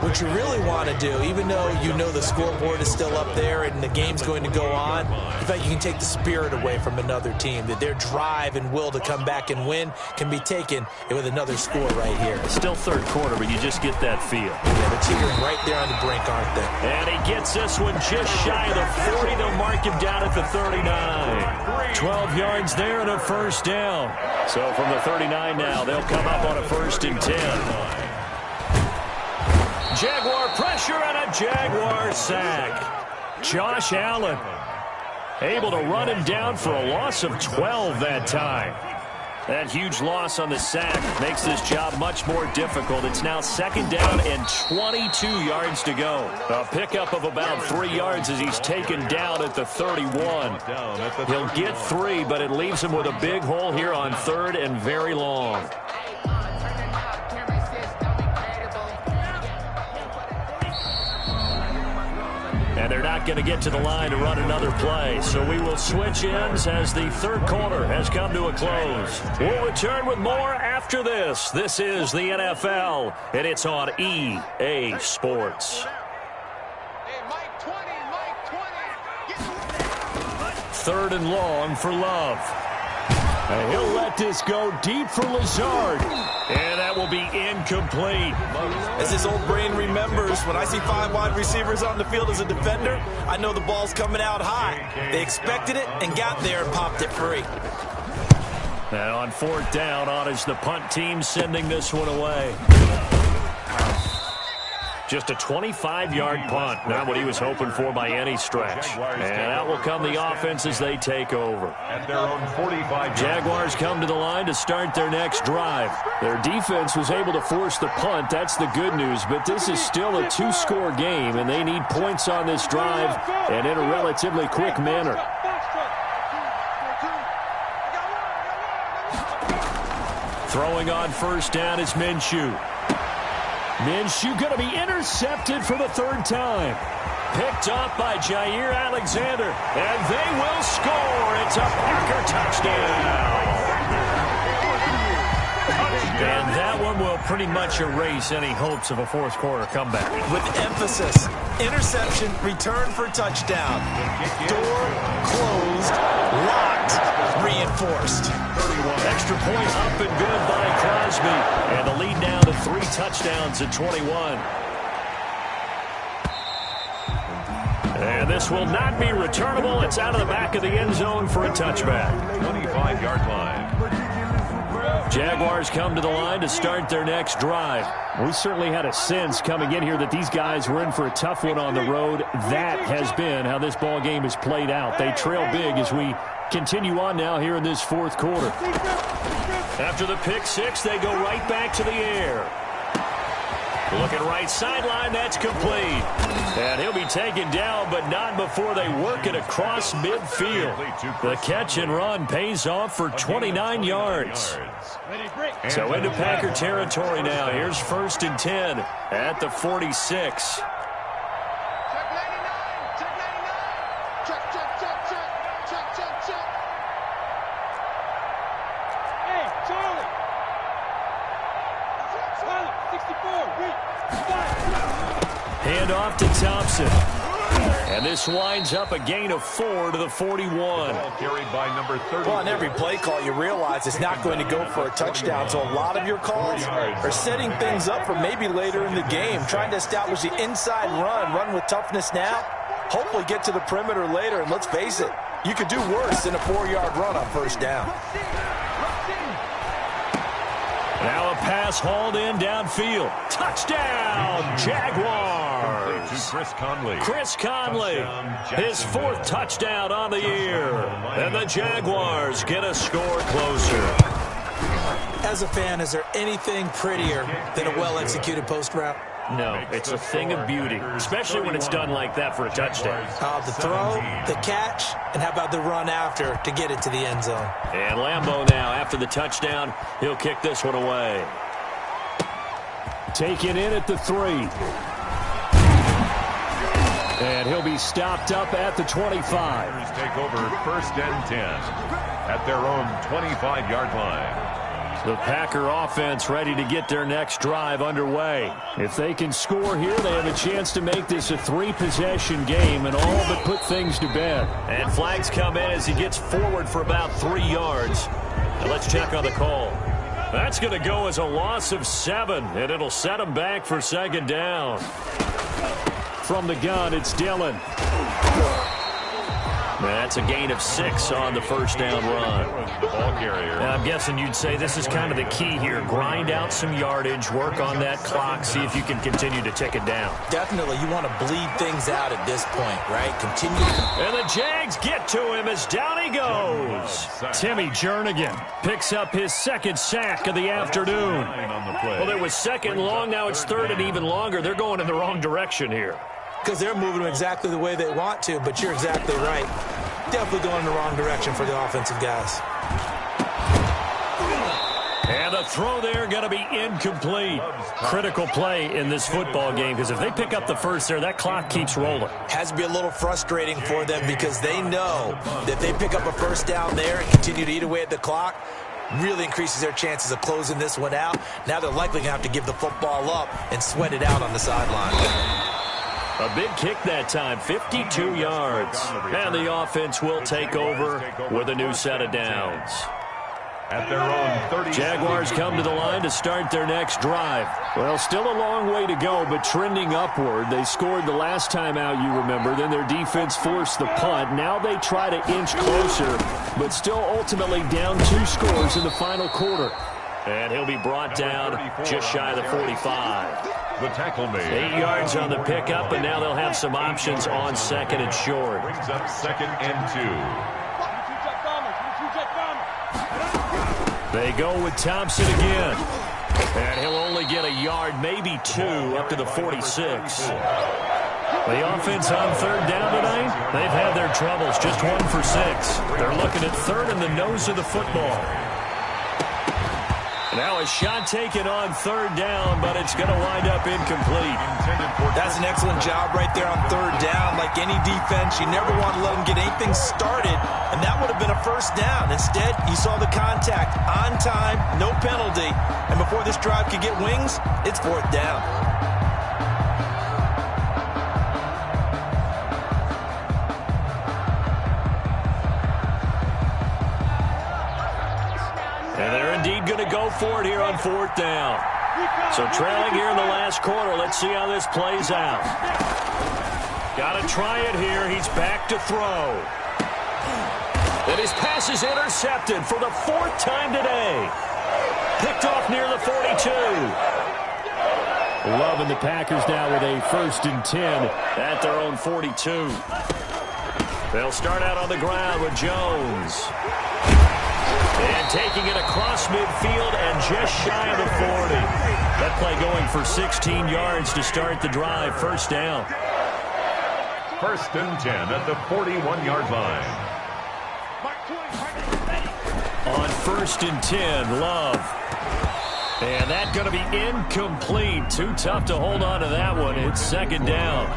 what you really want to do, even though you know the scoreboard is still up there and the game's going to go on, in fact, you can take the spirit away from another team, that their drive and will to come back and win can be taken with another score right here. Still third quarter, but you just get that feel. Yeah, the Tigers right there on the brink, aren't they? And he gets this one just shy of the 40. They'll mark him down at the 39. 12 yards there and a first down. So from the 39 now, they'll come up on a 1st and 10. Jaguar pressure and a Jaguar sack. Josh Allen able to run him down for a loss of 12 that time. That huge loss on the sack makes this job much more difficult. It's now 2nd down and 22 yards to go. A pickup of about 3 yards as he's taken down at the 31. He'll get 3, but it leaves him with a big hole here on 3rd and very long. And they're not going to get to the line to run another play. So we will switch ends as the 3rd quarter has come to a close. We'll return with more after this. This is the NFL, and it's on EA Sports. 3rd and long for Love. And he'll let this go deep for Lazard. And that will be incomplete. As his old brain remembers, when I see 5 wide receivers on the field as a defender, I know the ball's coming out high. They expected it and got there and popped it free. Now on 4th down, on is the punt team sending this one away. Just a 25-yard punt. Not what he was hoping for by any stretch. And out will come the offense as they take over. At their own 45. Jaguars come to the line to start their next drive. Their defense was able to force the punt. That's the good news. But this is still a 2-score game, and they need points on this drive and in a relatively quick manner. Throwing on 1st down is Minshew. Minshew going to be intercepted for the 3rd time. Picked up by Jair Alexander, and they will score. It's a Packer touchdown. And that one will pretty much erase any hopes of a 4th quarter comeback. With emphasis, interception, return for touchdown. Door closed, locked, reinforced. Extra point up and good by Crosby. And the lead now to 3 touchdowns at 21. And this will not be returnable. It's out of the back of the end zone for a touchback. 25-yard line. Jaguars come to the line to start their next drive. We certainly had a sense coming in here that these guys were in for a tough one on the road. That has been how this ball game has played out. They trail big as we continue on now here in this 4th quarter. After the pick 6, they go right back to the air. Looking right sideline, that's complete. And he'll be taken down, but not before they work it across midfield. The catch and run pays off for 29 yards. So into Packer territory now. Here's 1st and 10 at the 46. Hand off to Thompson. And this winds up a gain of 4 to the 41. Ball carried by number 30. Well, on every play call, you realize it's not going to go for a touchdown. So a lot of your calls are setting things up for maybe later in the game, trying to establish the inside run with toughness now, hopefully get to the perimeter later. And let's face it, you could do worse than a 4-yard run on first down. Now a pass hauled in downfield. Touchdown, Jaguars. To Chris Conley. Chris Conley, his 4th touchdown on the year. And the Jaguars get a score closer. As a fan, is there anything prettier than a well-executed post route? No, it's a thing of beauty, especially when it's done like that for a touchdown. The throw, the catch, and how about the run after to get it to the end zone? And Lambeau now, after the touchdown, he'll kick this one away. Taken in at the 3. And he'll be stopped up at the 25. Take over 1st and 10 at their own 25-yard line. The Packer offense ready to get their next drive underway. If they can score here, they have a chance to make this a 3-possession game and all but put things to bed. And flags come in as he gets forward for about 3 yards. Now let's check on the call. That's going to go as a loss of 7, and it'll set him back for 2nd down. From the gun, it's Dillon. That's a gain of 6 on the first down run. Ball carrier. And I'm guessing you'd say this is kind of the key here. Grind out some yardage, work on that clock, see if you can continue to tick it down. Definitely, you want to bleed things out at this point, right? Continue. And the Jags get to him as down he goes. Timmy Jernigan picks up his 2nd sack of the afternoon. Well, it was 2nd long, now it's 3rd and even longer. They're going in the wrong direction here. Because they're moving them exactly the way they want to, but you're exactly right. Definitely going in the wrong direction for the offensive guys. And the throw there going to be incomplete. Critical play in this football game because if they pick up the first there, that clock keeps rolling. Has to be a little frustrating for them because they know that if they pick up a first down there and continue to eat away at the clock, really increases their chances of closing this one out. Now they're likely going to have to give the football up and sweat it out on the sideline. A big kick that time, 52 yards. And the offense will take over with a new set of downs. At their own 30. Jaguars come to the line to start their next drive. Well, still a long way to go, but trending upward. They scored the last time out, you remember. Then their defense forced the punt. Now they try to inch closer, but still ultimately down 2 scores in the final quarter. And he'll be brought down just shy of the 45. The tackle made. 8 yards on the pickup, and now they'll have some options on 2nd and short. Brings up 2nd and 2. They go with Thompson again. And he'll only get a yard, maybe 2, up to the 46. The offense on 3rd down tonight, they've had their troubles, just 1 for 6. They're looking at 3rd in the nose of the football. Now a shot taken on 3rd down, but it's going to wind up incomplete. That's an excellent job right there on 3rd down. Like any defense, you never want to let them get anything started, and that would have been a first down. Instead, you saw the contact on time, no penalty, and before this drive could get wings, it's 4th down. And they're indeed going to go for it here on 4th down. So trailing here in the last quarter. Let's see how this plays out. Got to try it here. He's back to throw. And his pass is intercepted for the 4th time today. Picked off near the 42. Loving the Packers now with a 1st and 10 at their own 42. They'll start out on the ground with Jones. And taking it across midfield and just shy of the 40. That play going for 16 yards to start the drive. 1st down. 1st and 10 at the 41-yard line. On 1st and 10, Love. And that's going to be incomplete. Too tough to hold on to that one. It's 2nd down.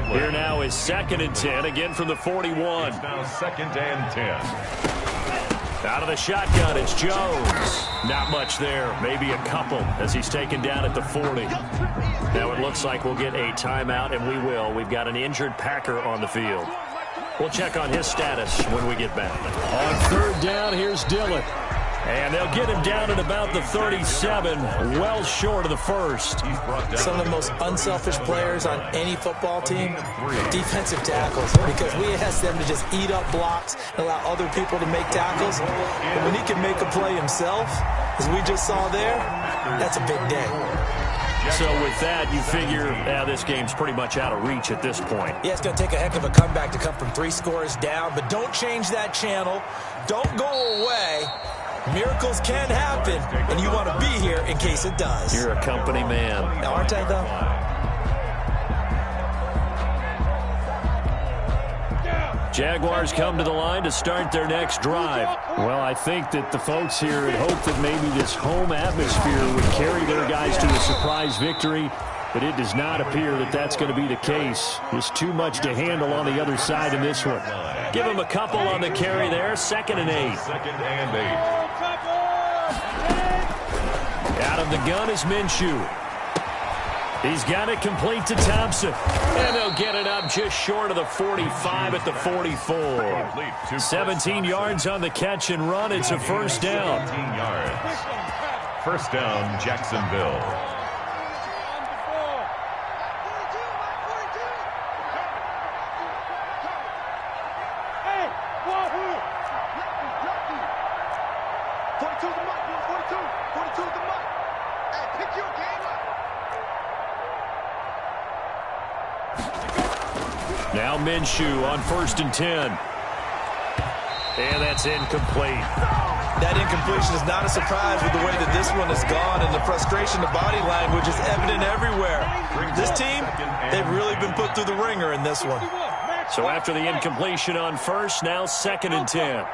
Here now is 2nd and 10, again from the 41. It's now 2nd and 10. Out of the shotgun, it's Jones. Not much there, maybe a couple as he's taken down at the 40. Now it looks like we'll get a timeout, and we will. We've got an injured Packer on the field. We'll check on his status when we get back. On third down, here's Dillon. And they'll get him down at about the 37, well short of the first. Some of the most unselfish players on any football team, defensive tackles, because we ask them to just eat up blocks and allow other people to make tackles. But when he can make a play himself, as we just saw there, that's a big day. So with that, you figure this game's pretty much out of reach at this point. Yeah, it's going to take a heck of a comeback to come from 3 scores down, but don't change that channel. Don't go away. Miracles can happen, and you want to be here in case it does. You're a company man. Now, aren't I, though? Jaguars come to the line to start their next drive. Well, I think that the folks here had hoped that maybe this home atmosphere would carry their guys to a surprise victory, but it does not appear that that's going to be the case. There's too much to handle on the other side in this one. Give him a couple on the carry there, 2nd and 8. Out of the gun is Minshew. He's got it complete to Thompson. And they'll get it up just short of the 45 at the 44. 17 yards on the catch and run. It's a first down. 17 yards. First down, Jacksonville. Now Minshew on 1st and 10. And that's incomplete. That incompletion is not a surprise with the way that this one has gone, and the frustration, the body language is evident everywhere. This team, they've really been put through the ringer in this one. So after the incompletion on 1st, now 2nd and 10.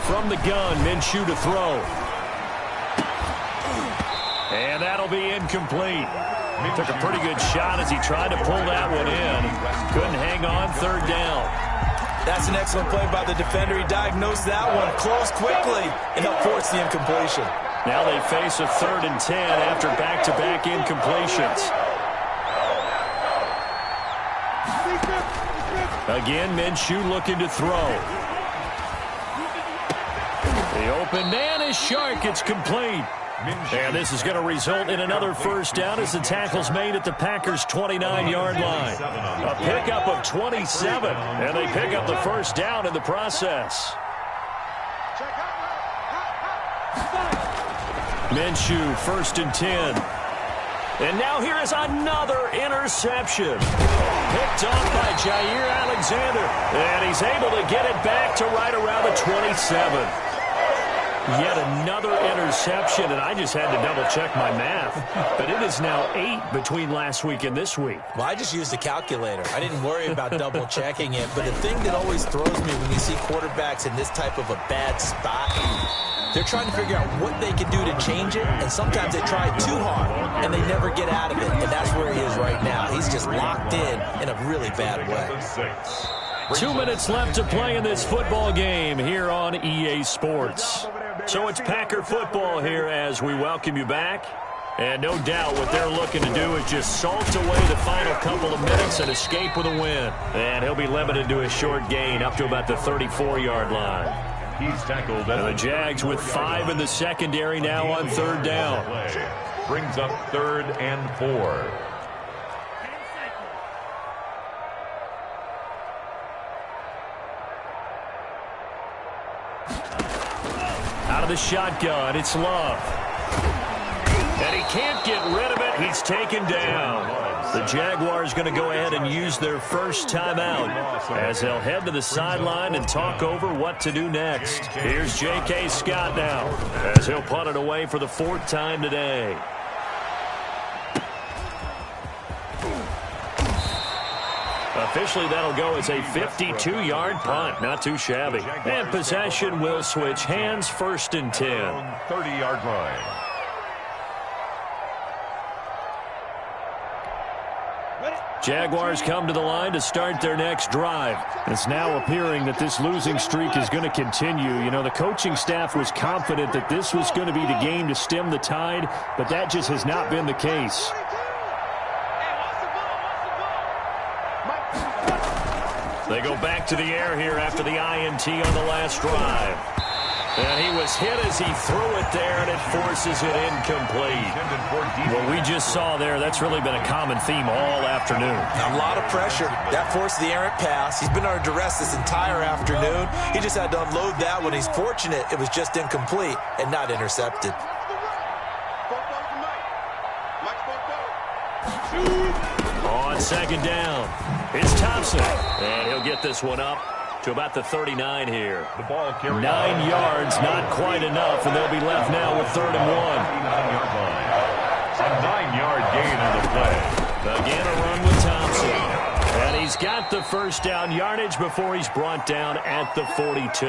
From the gun, Minshew to throw. And that'll be incomplete. Took a pretty good shot as he tried to pull that one in. Couldn't hang on, 3rd down. That's an excellent play by the defender. He diagnosed that one, closed quickly, and helped force the incompletion. Now they face a 3rd and 10 after back-to-back incompletions. Again, Minshew looking to throw. The open man is Shark. It's complete. And this is going to result in another first down as the tackle's made at the Packers' 29-yard line. A pickup of 27, and they pick up the first down in the process. Minshew, 1st and 10. And now here is another interception. Picked off by Jair Alexander. And he's able to get it back to right around the 27. Yet another interception, and I just had to double-check my math. But it is now 8 between last week and this week. Well, I just used a calculator. I didn't worry about double-checking it. But the thing that always throws me when you see quarterbacks in this type of a bad spot, they're trying to figure out what they can do to change it, and sometimes they try too hard, and they never get out of it. And that's where he is right now. He's just locked in a really bad way. 2 minutes left to play in this football game here on EA Sports. So it's Packer football here as we welcome you back. And no doubt what they're looking to do is just salt away the final couple of minutes and escape with a win. And he'll be limited to a short gain up to about the 34-yard line. He's tackled. And the Jags with 5 in the secondary now on 3rd down. Brings up 3rd and 4. Out of the shotgun, it's Love. And he can't get rid of it. He's taken down. The Jaguars going to go ahead and use their first timeout as they'll head to the sideline and talk over what to do next. Here's J.K. Scott now as he'll punt it away for the 4th time today. Officially, that'll go as a 52-yard punt. Not too shabby. And possession will switch hands, 1st and 10. 30-yard line. Jaguars come to the line to start their next drive. It's now appearing that this losing streak is going to continue. You know, the coaching staff was confident that this was going to be the game to stem the tide, but that just has not been the case. They go back to the air here after the INT on the last drive. And he was hit as he threw it there, and it forces it incomplete. What we just saw there, that's really been a common theme all afternoon. A lot of pressure. That forced the errant pass. He's been under duress this entire afternoon. He just had to unload that one. He's fortunate it was just incomplete and not intercepted. On 2nd down, it's Thompson. And he'll get this one up to about the 39 here. The ball 9 yards, not quite enough, and they'll be left now with 3rd and 1. A 9-yard gain on the play. Again, a run with Thompson. And he's got the 1st down yardage before he's brought down at the 42.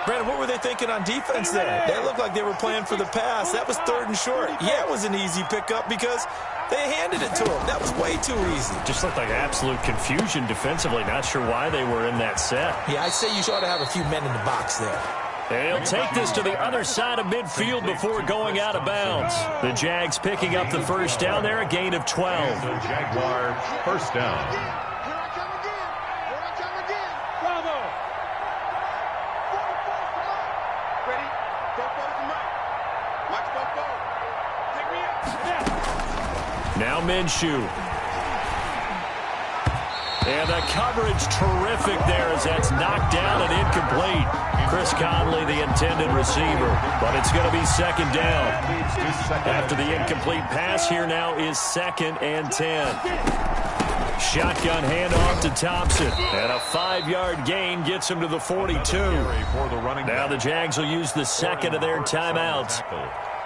Brandon, what were they thinking on defense there? They looked like they were playing for the pass. That was 3rd and short. Yeah, it was an easy pickup because they handed it to him. That was way too easy. Just looked like absolute confusion defensively. Not sure why they were in that set. Yeah, I'd say you ought to have a few men in the box there. They'll take this to the other side of midfield before going out of bounds. The Jags picking up the 1st down there, a gain of 12. The Jaguar 1st down. Now Minshew. And the coverage terrific there as that's knocked down and incomplete. Chris Conley, the intended receiver, but it's going to be 2nd down. After the incomplete pass, here now is 2nd and 10. Shotgun handoff to Thompson. And a 5-yard gain gets him to the 42. Now the Jags will use the 2nd of their timeouts,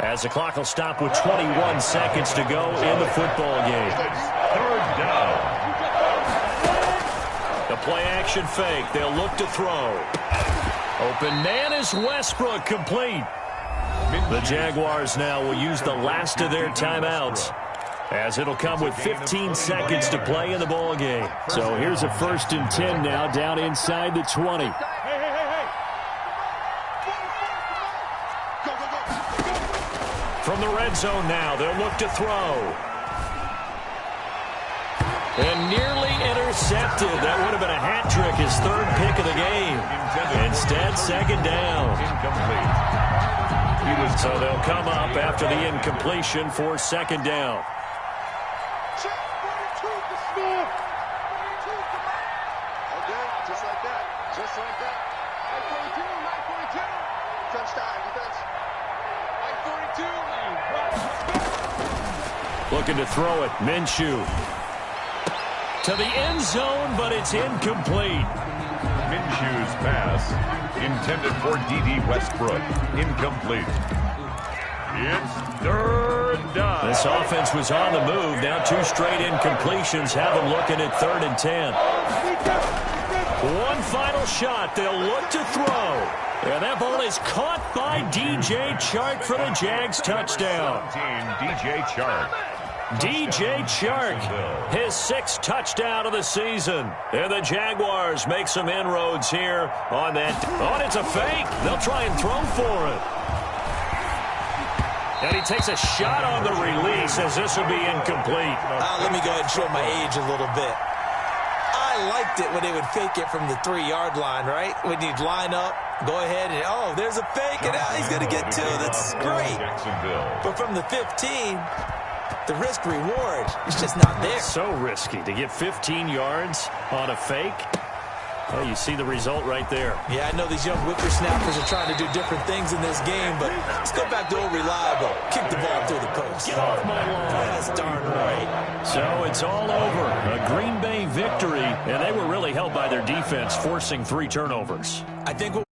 as the clock will stop with 21 seconds to go in the football game. 3rd down. The play-action fake. They'll look to throw. Open man is Westbrook, complete. The Jaguars now will use the last of their timeouts, as it'll come with 15 seconds to play in the ball game. So here's a 1st and 10 now down inside the 20. From the red zone now, they'll look to throw. And nearly intercepted. That would have been a hat trick, his 3rd pick of the game. Instead, 2nd down. So they'll come up after the incompletion for 2nd down. Just like that. 9.2. Touchdown defense. 9.42. Looking to throw it. Minshew. To the end zone, but it's incomplete. Minshew's pass intended for D.D. Westbrook. Incomplete. It's 3rd down. This offense was on the move. Now 2 straight incompletions have them looking at 3rd and 10. One final shot. They'll look to throw. And that ball is caught by DJ Chark for the Jags touchdown. DJ Chark. DJ Chark, his 6th touchdown of the season. And the Jaguars make some inroads here on that. Oh, it's a fake. They'll try and throw for it. And he takes a shot on the release as this will be incomplete. Let me go ahead and show my age a little bit. I liked it when they would fake it from the 3-yard line, right? When you'd line up, go ahead and, oh, there's a fake, and he's going to get 2. That's great. But from the 15, the risk-reward is just not there. So risky to get 15 yards on a fake. Well, you see the result right there. Yeah, I know these young whippersnappers are trying to do different things in this game, but let's go back to old reliable. Kick the ball through the post. Get off my lawn. That's darn right. So it's all over. A Green Bay victory, and they were really helped by their defense, forcing 3 turnovers. I think